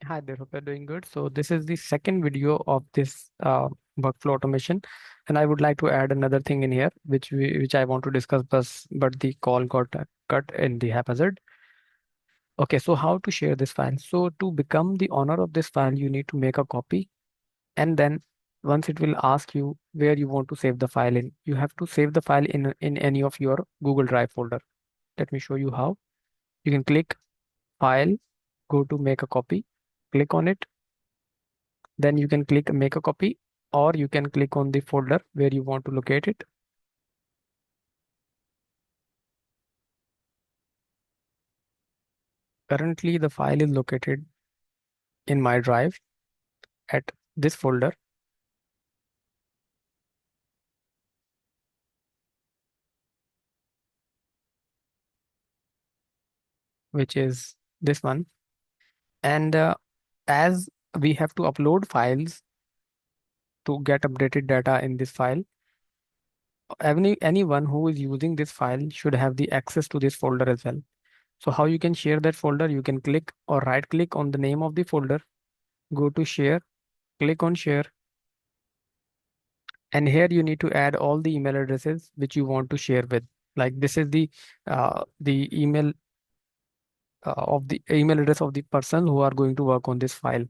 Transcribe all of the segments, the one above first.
Hi there, hope you're doing good. So this is the second video of this workflow automation, and I would like to add another thing in here, which I want to discuss, but the call got cut in the haphazard. Okay, so how to share this file? So to become the owner of this file, you need to make a copy, and then once it will ask you where you want to save the file in, you have to save the file in any of your Google Drive folder. Let me show you how. You can click File, go to Make a Copy, click on it. Then you can click make a copy, or you can click on the folder where you want to locate it. Currently, the file is located in my drive at this folder, which is this one. And as we have to upload files to get updated data in this file, anyone who is using this file should have the access to this folder as well. So how you can share that folder? You can click or right click on the name of the folder, go to share, click on share. And here you need to add all the email addresses which you want to share with. Like this is the email of the email address of the person who are going to work on this file.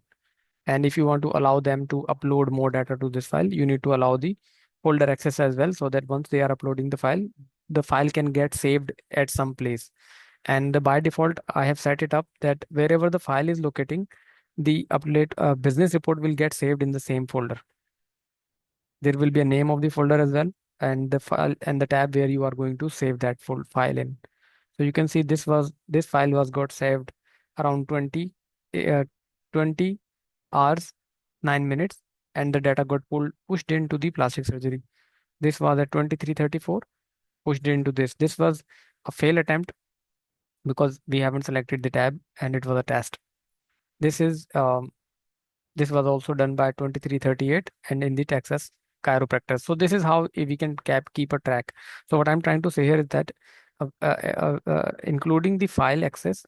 And if you want to allow them to upload more data to this file, you need to allow the folder access as well, so that once they are uploading the file can get saved at some place. And by default, I have set it up that wherever the file is locating, the update business report will get saved in the same folder. There will be a name of the folder as well, and the file and the tab where you are going to save that full file in. So you can see this file was got saved around uh, 20 hours 9 minutes, and the data got pushed into the plastic surgery. This was at 2334 pushed into this. This was a fail attempt because we haven't selected the tab and it was a test. This is this was also done by 2338 and in the Texas chiropractor. So this is how we can keep a track. So what I'm trying to say here is that including the file access,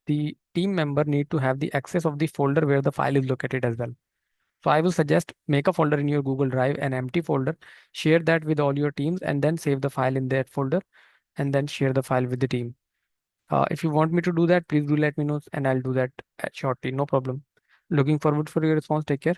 the team member need to have the access of the folder where the file is located as well. So I will suggest make a folder in your Google Drive, an empty folder, share that with all your teams, and then save the file in that folder, and then share the file with the team. If you want me to do that, please do let me know, and I'll do that shortly. No problem. Looking forward for your response. Take care.